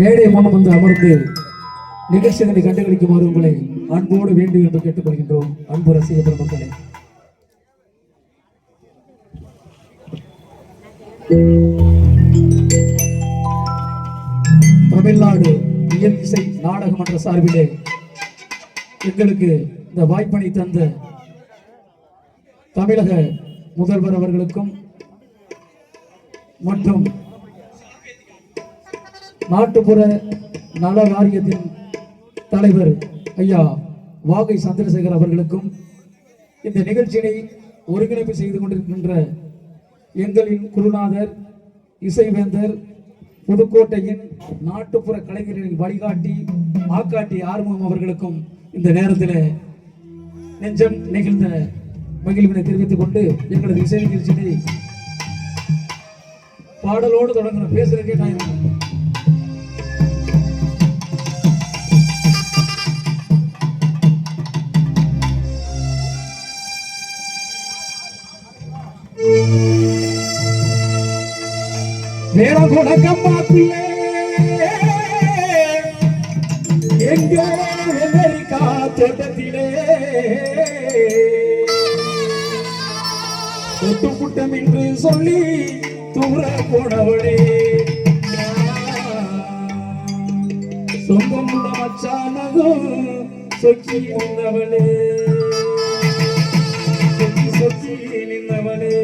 மேடை முன் வந்து அமர்ந்து நிகழ்ச்சிகளை கண்டுகளிக்குமாறு உங்களை அன்போடு வேண்டும் என்று கேட்டுக்கொள்கின்றோம். அன்பு ரசிக பெருமக்களே, தமிழ்நாடு இயல் இசை நாடக மன்ற சார்பிலே எங்களுக்கு இந்த வாய்ப்பனை தந்த தமிழக முதல்வர் அவர்களுக்கும் மற்றும் நாட்டுப்புற நல வாரியத்தின் தலைவர் ஐயா வாகை சந்திரசேகர் அவர்களுக்கும் இந்த நிகழ்ச்சியை ஒருங்கிணைப்பு செய்து கொண்டிருக்கின்ற எங்களின் குருநாதர் இசைவேந்தர் புதுக்கோட்டையின் நாட்டுப்புற கலைஞர்களின் வழிகாட்டி ஆக்காட்டி ஆறுமுகம் அவர்களுக்கும் இந்த நேரத்தில் நெஞ்சம் நெகிழ்ந்த மகிழ்வினை தெரிவித்துக் கொண்டு எங்களது இசை நிகழ்ச்சியை பாடலோடு தொடங்கணும். பேசுறதுக்கே நான் வேற குணக்கம்மாக்குள்ளே எங்க அமெரிக்கா தோட்டத்திலே தொட்டு குட்டம் என்று சொல்லி தூர போனவளே, சொந்தமுள்ள மச்சானதும் சொக்கி நின்றவளே, சொக்கி நின்றவளே,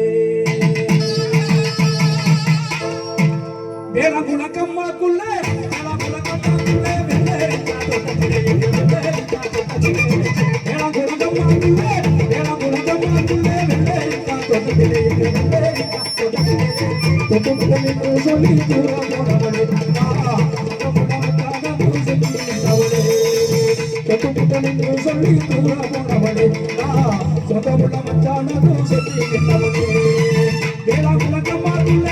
வேற குணக்கம்மாக்குள்ள சொல்லி சொல்லி தூர போனவளே, சொந்தமுள்ள மச்சானதும் சொல்லி நின்றவளே, வேற குணக்கம்மாக்குள்ள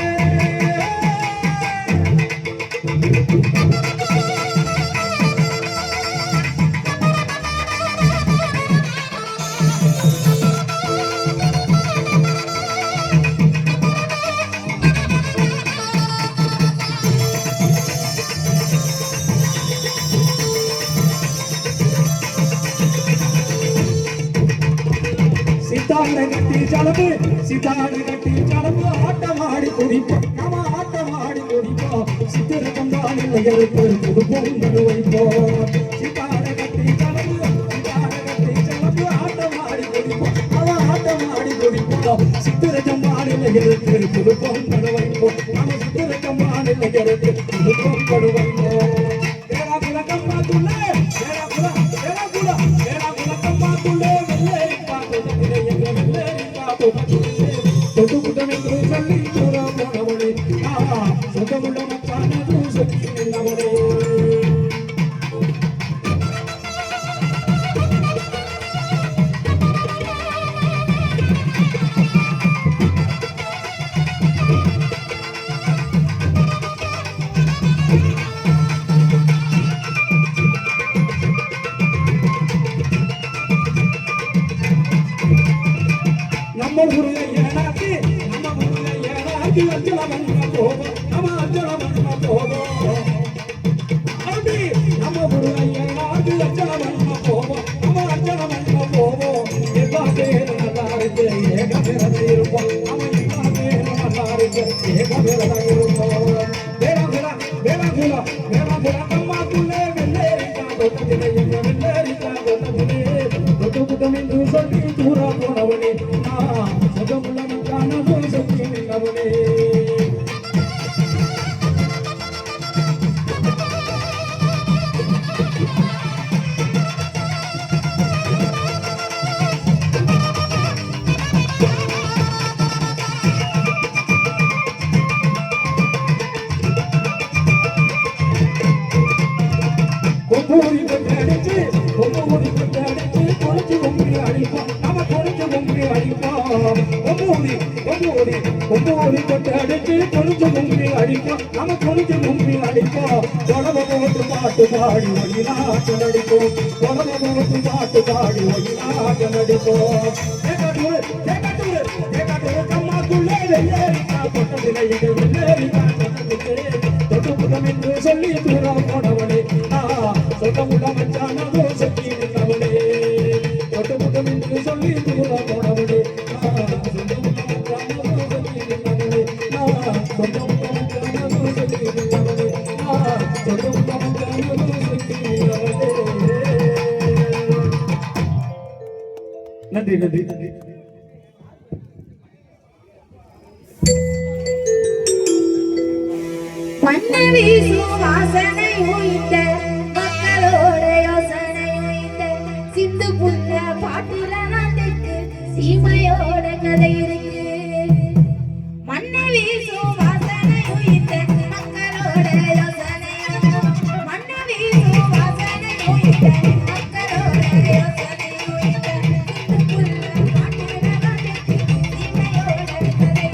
சித்தாடு கட்டி ஜலபு ஆட்டமாடி குடிப்போம், நம்ம ஆட்டமாடி குடிப்போம், சித்திர கொண்டாடி நகருக்கு புதுப்பொங்கல் வைப்போம். சித்தாடு கட்டி ஜலபு ஆட்டமாடி குடிப்போம், நம்ம ஆட்டமாடி குடிப்போம், சித்திர கொண்டாடி நகருக்கு புதுப்பொங்கல் வைப்போம், நம்ம சித்திர கொண்டாடி நகருக்கு புதுப்பொங்கல் வைப்போம். பாட்டு பாடி ஒளிநாட்டு நடிப்போம், பாட்டு பாடி ஒளிநாட்டு நடிப்போம். கம்மாக்குள்ளே வெள்ளேரிக்கா தொட்டதில்லை, வெள்ளேரிக்கா தொட்டதில்லை, தொட்டு புதம் என்று சொல்லி தூரம் போனவனே சொந்தமுள்ள மச்சானோ சக்தி நின்றவனே தொட்டு முட்டம் என்று சொல்லி தூரம் போனவனே சொந்தமுள்ள மச்சானோ சக்தி நின்றவனே சொந்தமுள்ள மச்சானோ சக்தி நின்றவனே சொந்தமுள்ள மச்சானோ சக்தி நின்றவனே. நன்றி நன்றி நன்றி. மன்னவி சுவாசனை உயிட்ட மக்களோட யோசனை உயிட்ட சிந்து புள்ள பாட்டுல நாட்டுக்கு சீமையோட கதை இருக்கு. மன்னவி சுவாசனை உயிட்ட மக்களோட யோசனை மன்னவி சுவாசனை உயிட்ட மக்களோட யோசனை உயிட்ட சிந்து புள்ள பாட்டுல நாட்டுக்கு சீமையோட கதை இருக்கு.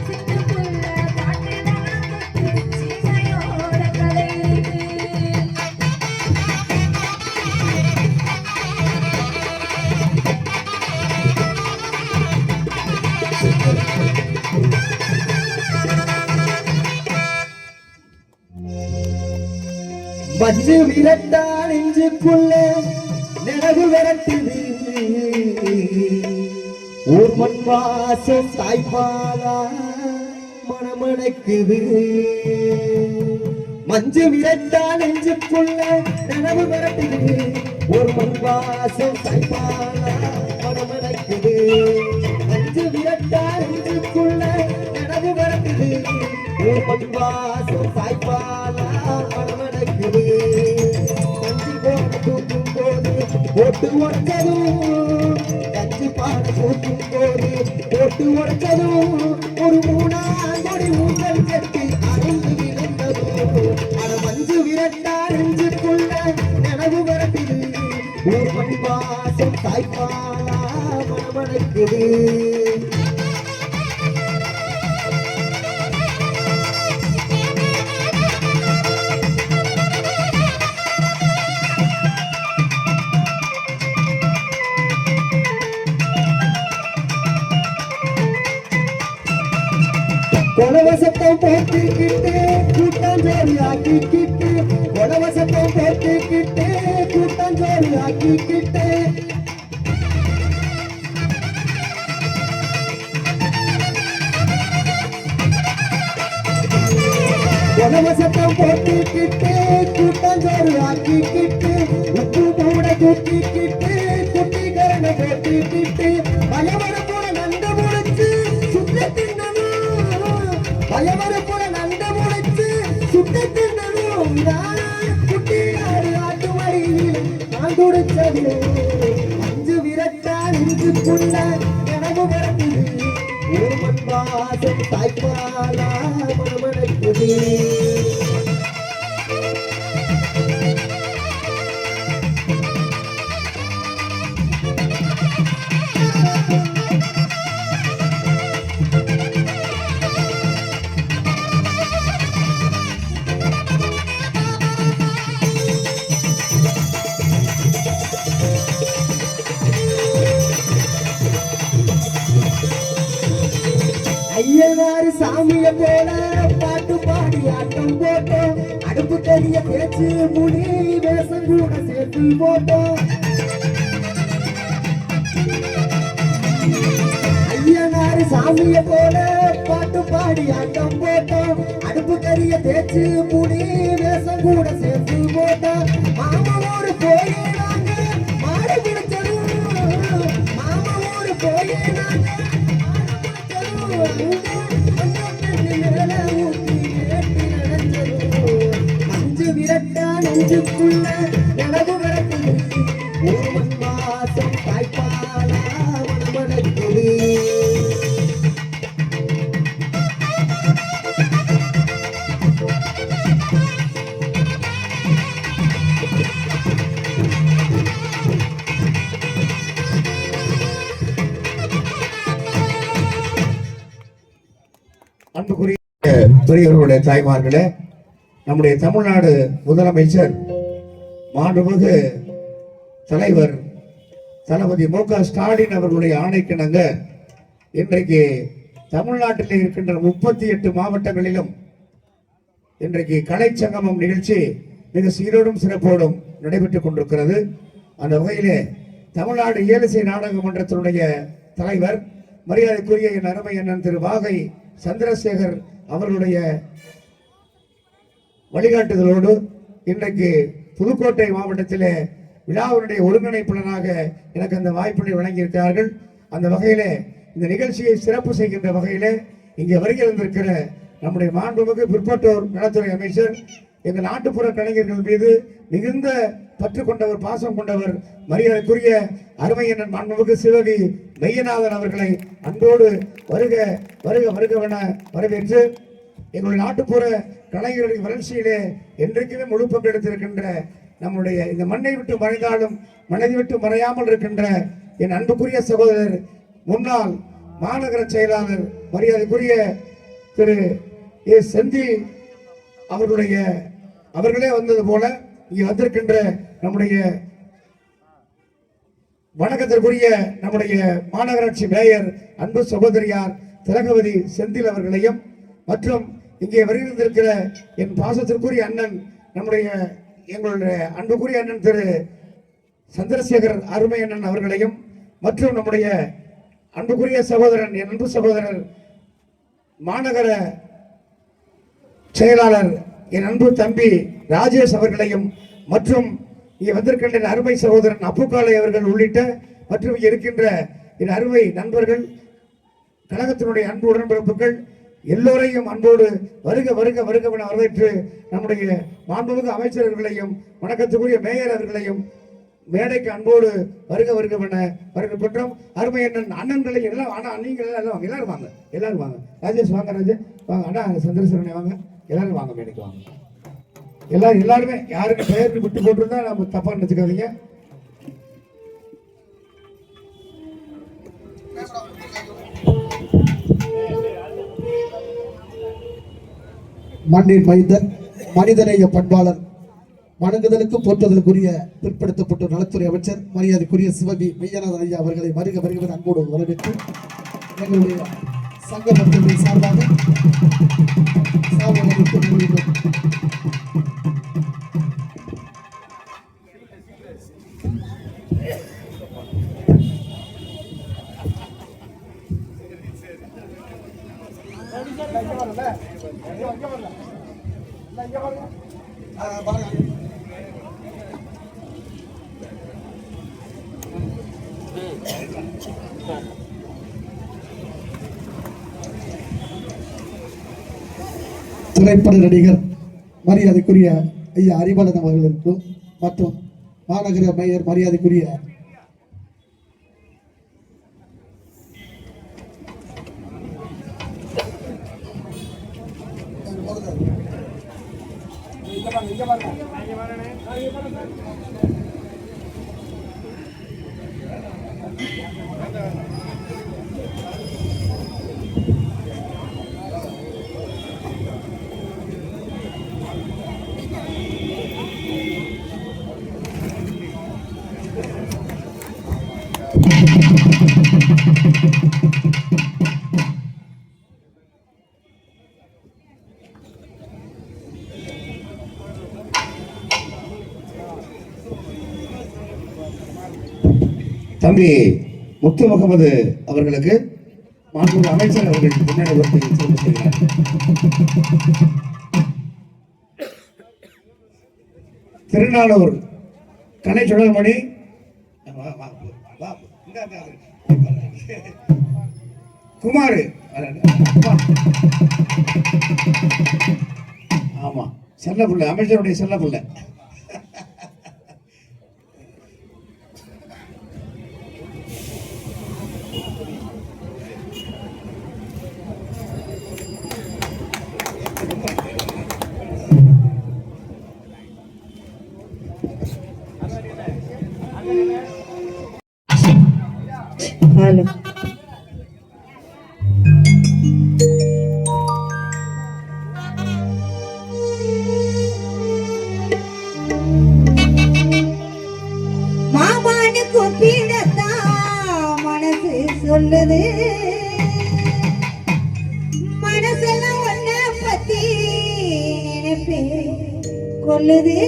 சிந்து புள்ள பாட்டுல பஞ்சு விரட்டா நெஞ்சுக்குள்ள நிலவு விரட்டுது ஊர் மண் வாசம் தாய்ப்பாலா மணமணக்குது மஞ்சு விரட்டா நெஞ்சுக்குள்ள நனவு மிரட்டுது ஊர் மண் வாசம் தாய்ப்பாலா மணமணக்குது மஞ்சு விரட்டா நெஞ்சுக்குள்ள நனவு மிரட்டுது ஊர் மண் வாசம் தாய்ப்பாலா மணமணக்குது மஞ்சு போன தூக்கும் போது போட்டு உடச்சதும் கஞ்சி பாட தூக்கும் போது போட்டு உடச்சதும் ஒரு மூணாங்கொடி மூங்கல் கட்டி அருந்து விழுந்ததும் அட மஞ்சு விரட்டா நெஞ்சுக்குள்ள நனவு வரட்டுது ஊர் மண் வாசம் தாய்ப்பாலா மணமணக்குது கொலவசத்தம் போட்டுக்கிட்டு கூட்டாஞ்சோறு ஆக்கிக்கிட்டு கொலவசத்தம் போட்டுக்கிட்டு கூட்டாஞ்சோறு ஆக்கிக்கிட்டு கொலவசத்தம் போட்டுக்கிட்டு கூட்டாஞ்சோறு ஆக்கிக்கிட்டு உப்பு மூட தூக்கிக்கிட்டு குட்டி கரணை போட்டுக்கிட்டு பயவர போல நந்த முடிச்சு சுத்த தின்னணும் பயவர போல நந்த முடிச்சு சுத்த தின்னணும் குட்டியாரு ஆட்டு வழியில் நான் குடிச்சது அஞ்சு விரட்டா நெஞ்சுக்குள்ள கனவு வரட்டுது ஒரு மண் வாசம் தாய்ப்பாலா மணமணக்குது ஐயனாரு சாமிய போல பாட்டு பாடி ஆட்டம் போட்டோம் அடுப்பு தெரிய பேச்சு முடி வேஷம் கூட சேர்த்து போட்டோம் ஐயனாரு சாமிய போல பாட்டு பாடி ஆட்டம் போட்டோம் அடுப்பு தெரிய பேச்சு முடி வேஷம் கூட சேர்த்து போட்டோம் மாமா ஊரு போய் நாங்க மாடு பிடிச்சதும் மாமா ஊரு போய் நாங்க அஞ்சு விரட்டா நெஞ்சுக்குள்ள நனவு வரட்டுது ஒரு மண் வாசம் தாய்ப்பாலா மணமணக்குது அன்புக்குரிய பெரியவர்களுடைய தாய்மார்களே, நம்முடைய தமிழ்நாடு முதலமைச்சர் மாண்புமிகு தலைவர் தளபதி மு.க. ஸ்டாலின் அவர்களுடைய ஆணைக்கிணங்க இன்றைக்கு தமிழ்நாட்டில் இருக்கின்ற 38 மாவட்டங்களிலும் இன்றைக்கு கலைச்சங்கமம் நிகழ்ச்சி மிக சீரோடும் சிறப்போடும் நடைபெற்றுக் கொண்டிருக்கிறது. அந்த வகையிலே தமிழ்நாடு இயலிசை நாடக மன்றத்தினுடைய தலைவர் மரியாதைக்குரிய என் அருமை அண்ணன் திரு வாகை சந்திரசேகர் அவர்களுடைய வழிகாட்டுதலோடு இன்றைக்கு புதுக்கோட்டை மாவட்டத்திலே விழாவினுடைய ஒருங்கிணைப்பாளராக எனக்கு அந்த வாய்ப்பினை வழங்கியிருக்கிறார்கள். அந்த வகையிலே இந்த நிகழ்ச்சியை சிறப்பு செய்கின்ற வகையிலே இங்கே வருகிறந்திருக்கிற நம்முடைய மாண்புமிகு பிற்பட்டோர் நலத்துறை அமைச்சர் எங்கள் நாட்டுப்புற கலைஞர்கள் மீது மிகுந்த பற்று கொண்டவர், பாசம் கொண்டவர், மரியாதைக்குரிய அருமையண்ணன் மாண்புமிகு சிவகி மெய்யநாதன் அவர்களை அன்போடு வருக வருக வருகவென வரவேற்று எங்களுடைய நாட்டுப்புற கலைஞர்களின் வளர்ச்சியிலே என்றைக்குமே முழு பங்கெடுத்திருக்கின்ற நம்முடைய இந்த மண்ணை விட்டு மறைந்தாலும் மனதை விட்டு மறையாமல் இருக்கின்ற என் அன்புக்குரிய சகோதரர் முன்னாள் மாநகர செயலாளர் மரியாதைக்குரிய திரு ஏ செந்தில் அவர்களே வந்தது போல இங்கே வந்திருக்கின்ற நம்முடைய வணக்கத்திற்குரிய நம்முடைய மாநகராட்சி மேயர் அன்பு சகோதரியார் திலகவதி செந்தில் அவர்களையும் மற்றும் இங்கே வருகின்றிருக்கிற என் பாசத்திற்குரிய அண்ணன் எங்களுடைய அன்புக்குரிய அண்ணன் திரு சந்திரசேகர் அருமை அண்ணன் அவர்களையும் மற்றும் நம்முடைய அன்புக்குரிய சகோதரன், என் அன்பு சகோதரர், மாநகர செயலாளர் என் அன்பு தம்பி ராஜேஷ் அவர்களையும் மற்றும் இங்கே வந்திருக்கின்ற அருமை சகோதரன் அப்புக்காலை அவர்கள் உள்ளிட்ட மற்றும் இங்கே இருக்கின்ற என் அருமை நண்பர்கள், கழகத்தினுடைய அன்பு உடன்பிறப்புகள் எல்லோரையும் அன்போடு வருக வருக வருக என வரவேற்று நம்முடைய மாண்புமிகு அமைச்சர்களையும் வணக்கத்துக்குரிய மேயர் அவர்களையும் மேடைக்கு அன்போடு வருக வருக என வரவேற்கின்றோம். அருமை அண்ணன்களை எல்லாம் அண்ணா நீங்கள் எல்லாம் வாங்க, எல்லாரும் வாங்க, எல்லாரும் வாங்க. ராஜேஷ் வாங்க, ராஜேஷ் வாங்க, அண்ணா சந்திரசேகரனை வாங்க, எல்லாரும் வாங்க, மேடைக்கு வாங்க. எல்லாருமே யாருக்கு பெயர் விட்டு போட்டிருந்தா நம்ம தப்பா நினைச்சுக்காதீங்க. மண்ணின் மைந்தர், மனிதநேய பண்பாளர், வணங்குதலுக்கு போற்றுதலுக்குரிய பிற்படுத்தப்பட்ட நலத்துறை அமைச்சர் மரியாதைக்குரிய சிவபி மெய்யநாதன் ஐயா அவர்களை வருக வருகிற அன்போடு வரவேற்று எங்களுடைய சங்க மக்களின் சார்பாக திரைப்பட நடிகர் மரியாதைக்குரிய ஐயா அறிவாளன் அவர்களுக்கும் மற்றும் மாநகர மேயர் மரியாதைக்குரிய தம்பி முத்து முகமது அவர்களுக்கு மாண்புமிகு அமைச்சர் அவர்கள் முன்னணி சிறப்பு செய்கிறார். திருநாளூர் கலை சுடர்மணி குமார், ஆமா செல்ல பிள்ளை, அமைச்சருடைய செல்ல பிள்ளை. Halo. மாமானு கூப்பிடத்தான் மனசு சொல்லுது, மனசெல்லாம் ஒன்ன பத்தி நினைப்பே கொல்லுது.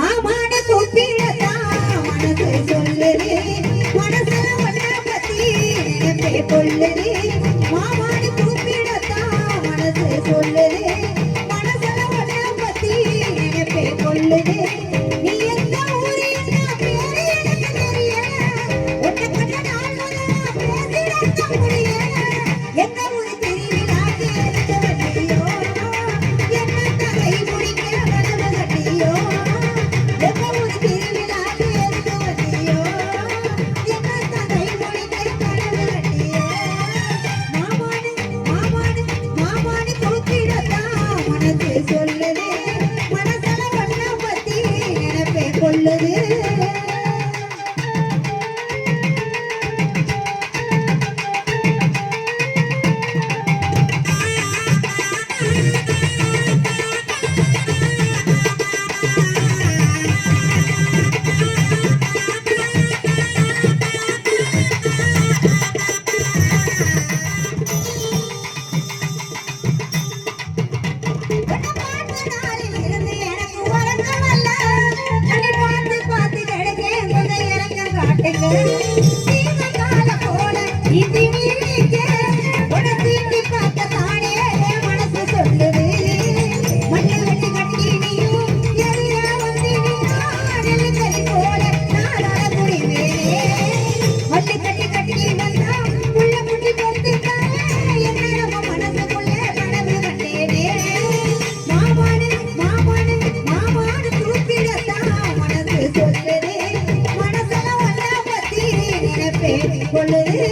மாமானு கூப்பிடத்தான் மனசு சொல்லுது, மனசெல்லாம் ஒன்ன பத்தி நினைப்பே கொல்லுது. மாமானு கூப்பிடத்தான் மனசு சொல்லுது, மனசெல்லாம் ஒன்ன பத்தி நினைப்பே கொல்லுது. நீ எந்த ஊரு என்ன பேரு எனக்கு தெரியல, உன்னை கண்ட நாள் முதல்ல பேசிடத்தான் முடியல. எந்த ஊரு திருவிழாக்கு எடுத்து வண்டியோ, என்ன தகை முடிக்க கனவு கட்டியோ. எந்த ஊரு திருவிழாக்கு எடுத்து வண்டியோ, என்ன தகை முடிக்க கனவு கட்டியோ. நினைப்பே கொள்ளுது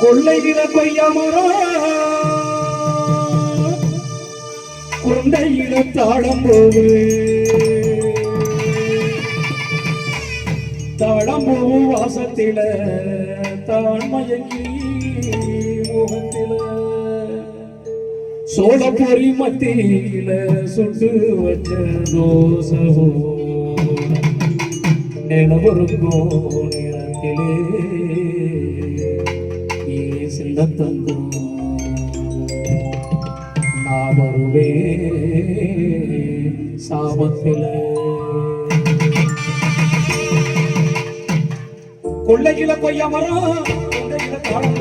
கொள்ளையில கொய்யாமரோ கொண்டையில தாளம் போது தாளம் போவு வாசத்தில தான் மயங்கி முகத்தில சோழ பொறி மத்தியில சுட்டு வச்ச தோசவோ நிலவருக்கும் நிறத்திலே சின்ன தங்கம் நான் வருவே சாபத்தில கொள்ளையில கொய்யா மரம் கொள்ளையில தாளம்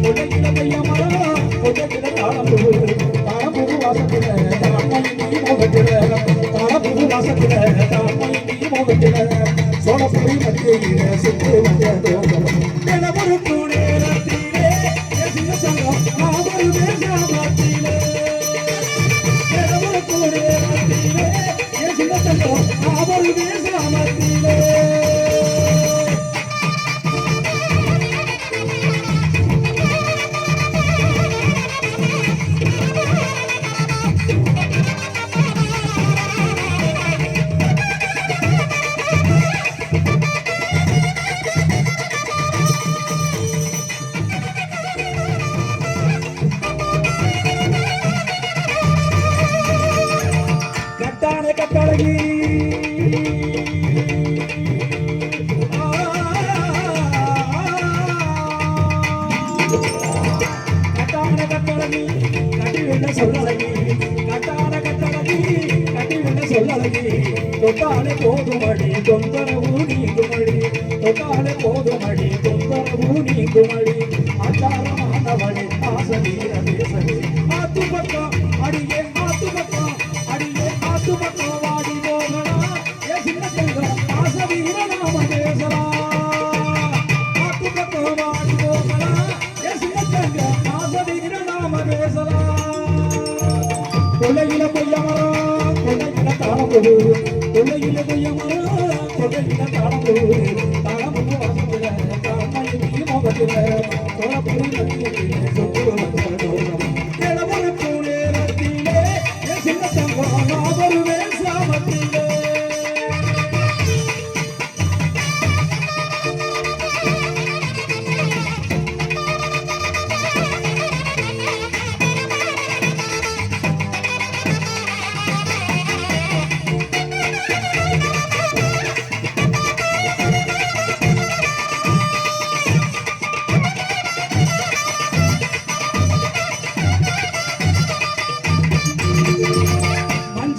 கொள்ளையில கொய்யா மரம் கொள்ளையில தாளம் தாளம்பூ வாசத்தில தாழ்மையின் மோகத்தில தாளம்பூ வாசத்தில தாழ்மையின் மோகத்தில சோழபுரி மத்தியில சுற்று வந்த தோகம் நிலவரு கூடே கட்டழகி கட்டான கட்டழகி கட்டி விட சொல்லழகி கட்டான கட்டழகி கட்டி விட சொல்லழகி தொட்டாலே போதுமடி தொந்தரவு நீங்குமடி தொட்டாலே போதுமடி தொந்தரவு நீங்குமடி ஆச்சாரமானவளி ஆசனீர பேசவே ஆத்து பக்கம் அடியே ஆத்து பக்கம் அடியே ஆத்து பக்கம் வாடி போகலா ஏ சின்ன தங்கம் ஆச வீர நாம பேசலா ஆத்து பக்கம் வாடி போகலா ஏ சின்ன தங்கம் ஆச வீர நாம பேசலா கொள்ளையில கொய்யமரம் கொள்ளையில தாளம்பு கொள்ளையில கொய்யமரம் கொள்ளையில தாளம்பு தாளம்பு வாசத்தில தாழ்மையின் மோகத்தில சோழபுரி மத்தியிலே சுற்று வந்த தோகம் நிலவரு கூடே ரத்திலே என் சின்ன தங்கம் நான் வருவேன் சாமத்திலே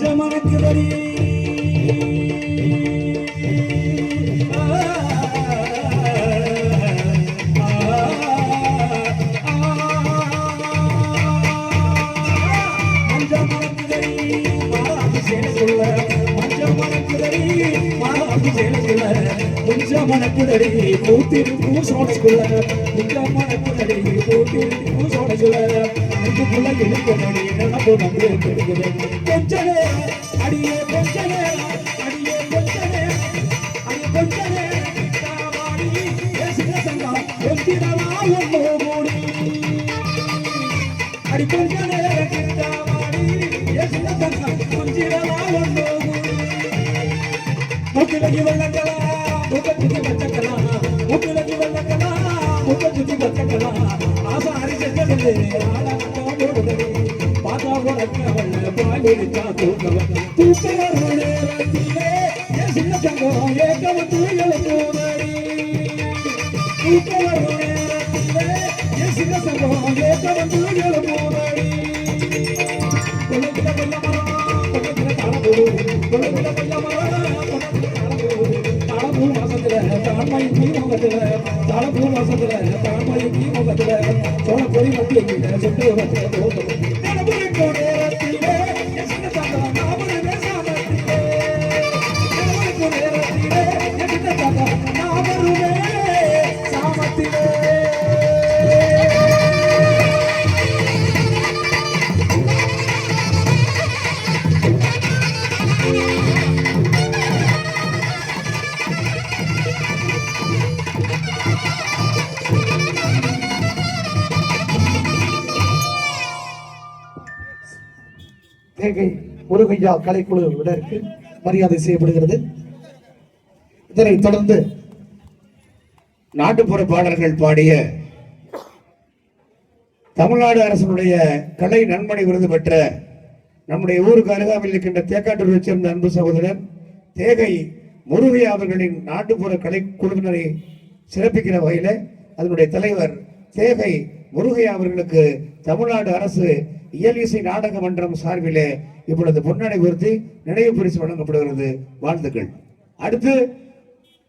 மனக்குதடி மனக்குதடி பூத்திருக்கும் சோடைக்குள்ள மனக்குதடி பூத்திருக்கும் சோடைக்குள்ள நெஞ்சுக்குள்ள இழுக்கடி நினப்பு வந்து கெடுக்குது கொஞ்சனே அடியே ஒன்று கூடி அடி கொஞ்ச நேரம் கிட்டாவாடி சின்ன தங்கம் குஞ்சிரலா ஒன்று கூடி முக்கிலகி வெள்ளங்களா முகத்துக்கு வச்சக்கலா முக்கிலகி வெள்ளங்களா முகத்துக்கு வச்சக்கலா ஆசாரி செஞ்சதில்லை ஆளாட்டம் போடுதலே பாதா உடக்கவல்ல பாய் விழிச்சா தூக்கவல்ல தூக்கவரு நேரத்திலே சின்ன தங்கம் ஏக்கவத்து எழுப்போதடி தூக்கவரு நேரத்திலே சின்ன தங்கம் ஏக்கவத்து எழுப்போதடி கொள்ளைக்கிட்ட கொல்ல மரம் கொள்ளைக்கிட்ட தாளபூ கொள்ளைக்கிட்ட கொல்ல மரம் தாளபூ வாசத்துல தாழ்மை தீமுகத்துல தாளபூ வாசத்துல தாழ்மை தீமுகத்துல சோழ பொறி மத்தியில சுட்டு வச்ச தோட்டம் நேரத்திலே சின்ன தங்கம் நாம சாமத்திலே நேரத்திலே சின்ன தங்கம் நாமருவே சாமத்திலே தேகை முருகையா கலைக்குழுவினருக்கு மரியாதை செய்யப்படுகிறது. இதனைத் தொடர்ந்து நாட்டுப்புற பாடல்கள் பாடிய தமிழ்நாடு அரசினுடைய கலை நன்மணி விருது பெற்ற நம்முடைய ஊருக்கு அருகாமையில் இருக்கின்ற தேக்காட்டூரை சேர்ந்த அன்பு சகோதரர் தேகை முருகையா அவர்களின் நாட்டுப்புற கலை குழுவினரை சிறப்பிக்கிற வகையில் அதனுடைய தலைவர் தேகை முருகையா அவர்களுக்கு தமிழ்நாடு அரசு இயல் இசை நாடக மன்றம் சார்பிலே இப்பொழுது பொன்னாடை உயர்த்தி நினைவு பரிசு வழங்கப்படுகிறது. வாழ்த்துக்கள். அடுத்து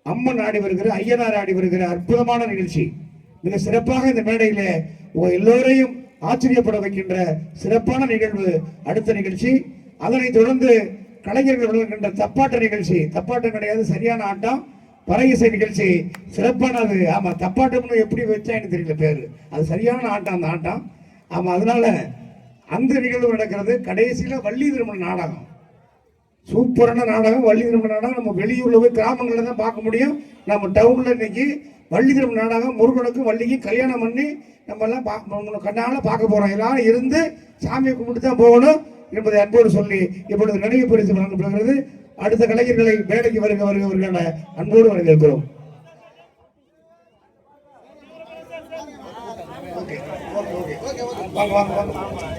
அம்மன் ஆடி வருகிற ஐயனார் ஆடி வருகிற அற்புதமான நிகழ்ச்சி. மிக சிறப்பாக இந்த மேடையில எல்லோரையும் ஆச்சரியப்பட வைக்கின்ற சிறப்பான நிகழ்வு அடுத்த நிகழ்ச்சி. அதனைத் தொடர்ந்து கலைஞர்கள் வழங்குகின்ற தப்பாட்ட நிகழ்ச்சி. தப்பாட்டம் கிடையாது, சரியான ஆட்டம், பறை இசை நிகழ்ச்சி சிறப்பானது. ஆமா, தப்பாட்டம்னு எப்படி வச்சான்னு தெரியல பேரு, அது சரியான ஆட்டம் அந்த ஆட்டம். ஆமா, அதனால அந்த நிகழ்வு நடக்கிறது. கடைசியில வள்ளி திருமண நாடகம், சூப்பரான நாடகம். வள்ளி திருமண நாடகம் நம்ம வெளியூர்ல போய் கிராமங்கள்ல தான் பார்க்க முடியும். நம்ம டவுன்ல இன்னைக்கு வள்ளி திருமண நாடகம் முருகனுக்கும் வள்ளிக்கும் கல்யாணம் பண்ணி நம்ம எல்லாம் கண்ணால பார்க்க போறோம். எல்லாரும் இருந்து சாமியை கும்பிட்டு தான் போகணும் என்பதை அன்போடு சொல்லி இப்பொழுது நினைவு பரிசு வழங்கப்படுகிறது. அடுத்த கலைஞர்களை மேடைக்கு வருகிறவர்களான அன்போடு வரவேற்கிறோம். வாங்க வாங்க வாங்க.